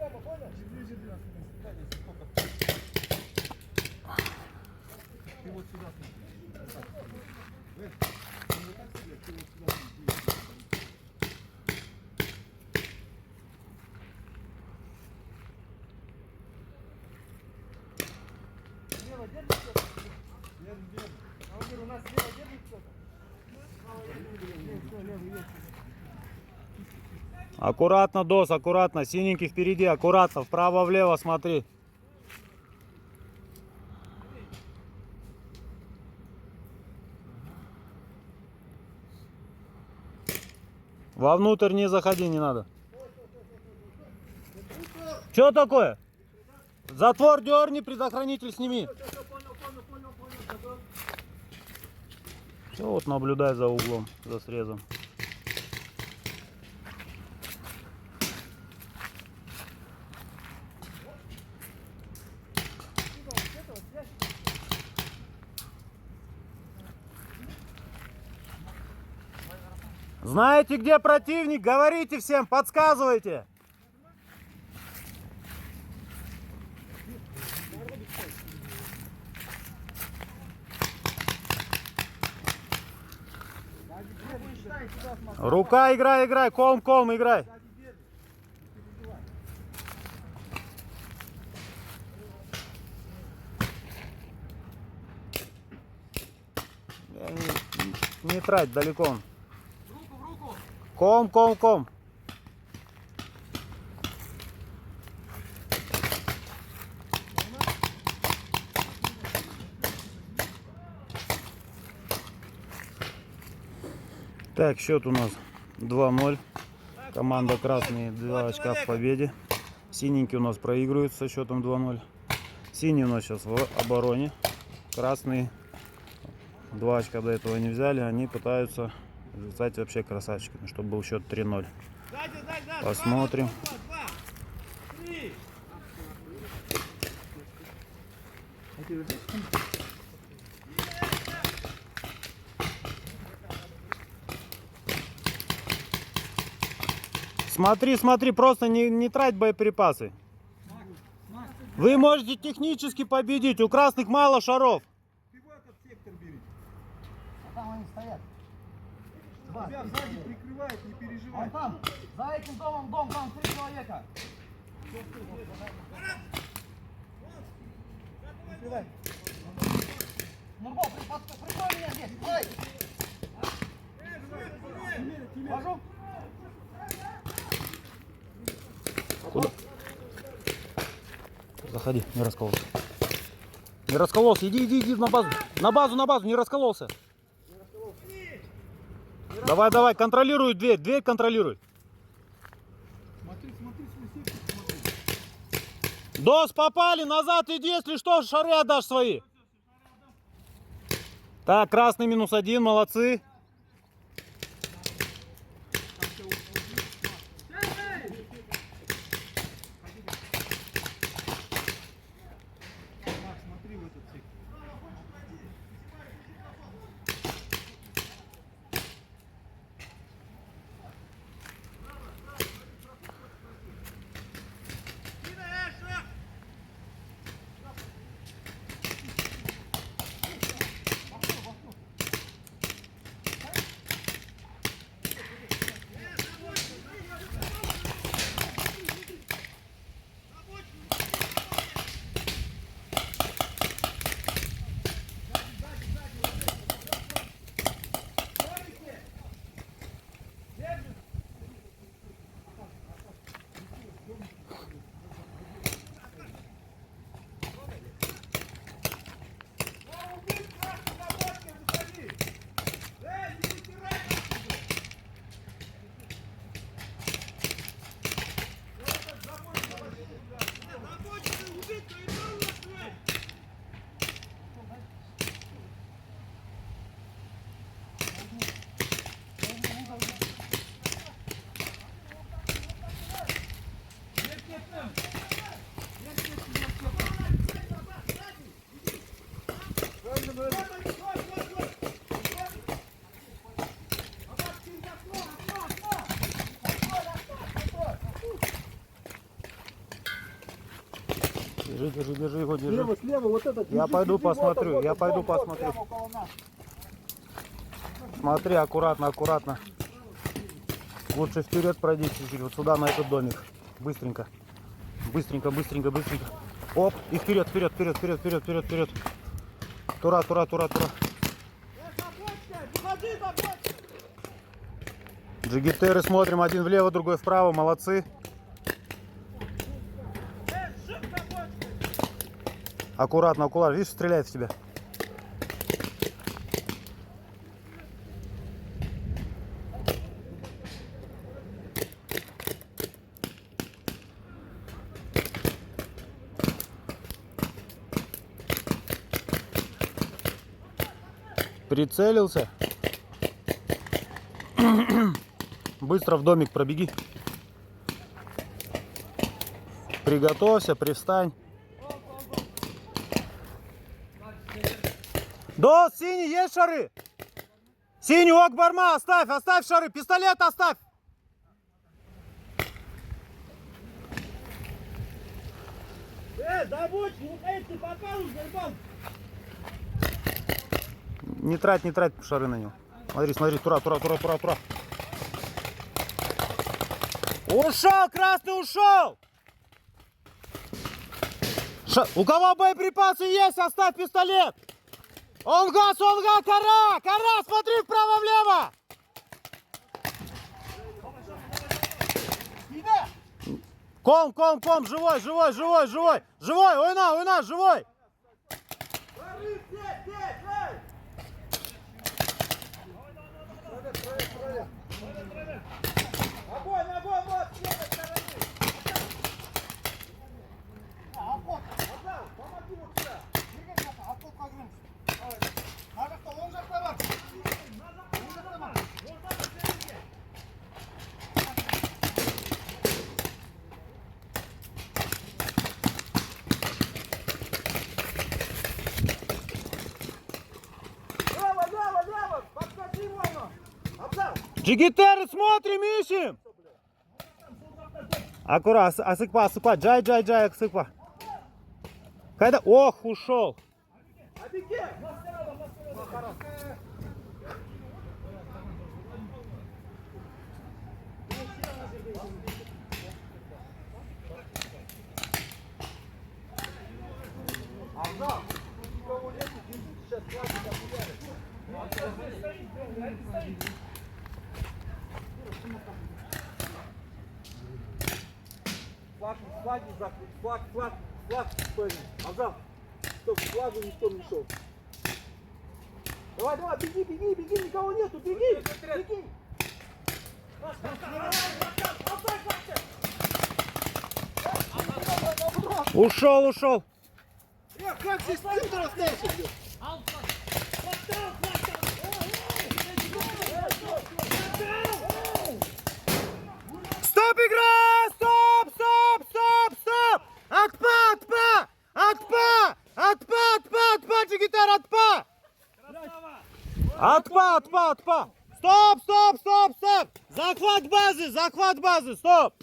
Ты вот сюда смотри. Слева держит кто-то? Держит. А он говорит, у нас слева держит кто-то? Аккуратно, Дос, аккуратно. Синенький впереди, аккуратно. Вправо-влево смотри. Вовнутрь не заходи, не надо. Что такое? Затвор дерни, предохранитель сними. Все, вот наблюдай за углом, за срезом. Знаете, где противник? Говорите всем, подсказывайте. Рука, играй, играй, ком, играй. Не трать, далеко. Ком. Так, счет у нас 2-0. Команда красные 2 очка в победе. Синенький у нас проигрывает со счетом 2-0. Синий у нас сейчас в обороне. Красные 2 очка до этого не взяли. Они пытаются стать вообще красавчиками, чтобы был счет 3-0. Посмотрим. Смотри, просто не трать боеприпасы. Вы можете технически победить, у красных мало шаров. А там они стоят. Тебя сзади прикрывает, не переживай. Там, за этим домом дом, там 3 человека. Прикрывай. Нурбол, прикрой меня здесь, давай. Вожу. Куда? Заходи, не раскололся. Не раскололся, иди на базу. На базу, не раскололся. Давай, контролируй дверь контролируй. Смотри, свой сектор, смотри. Дос, попали, назад иди, если что, шары отдашь свои. Так, красный -1, молодцы. Смотри в этот сектор. Держи его, держи. Слева, слева, вот этот. Я держи, пойду держи, вот посмотрю, он, вот я он, пойду вот, вот, посмотрю. прямо около нас. Смотри, аккуратно, аккуратно. Лучше вперед пройди чуть-чуть, вот сюда, на этот домик. Быстренько. Быстренько, быстренько, быстренько. Оп, и вперед, вперед, вперед, вперед, вперед, вперед, вперед. Тура, тура, тура, тура. Джигитеры смотрим, один влево, другой вправо, молодцы. Аккуратно, аккуратно, видишь, стреляет в тебя. Прицелился. Быстро в домик пробеги. Приготовься, привстань. Да, синий, есть шары? Синий, Окбарма, оставь, оставь шары, пистолет оставь. Ты попал в Сбербанк. Не трать шары на него. Смотри, смотри, тура, тура, тура, тура, тура. Ушел, красный ушел! У кого боеприпасы есть, оставь пистолет! Онга, кора! Кора, смотри вправо-влево! Ком, живой! Живой, уйна, живой! Огонь, вот, с левой стороны. Помоги вот сюда. Лево, подходи вон. Абзал. Джигитеры, смотрим, ищем! Аккуратно, асыкпа, джай, асыкпа. Когда? Ох, ушел! Абзал, никого нет, сейчас хватит окуляры. Флаг, спереди. Азам, чтоб флагу никто не шел. Давай, беги, никого нету, беги. Ушел! Как здесь центр остался? Стоп, игра! Стоп! Отпа, Джигитер, отпа! Отпа! Стоп! Захват базы, стоп!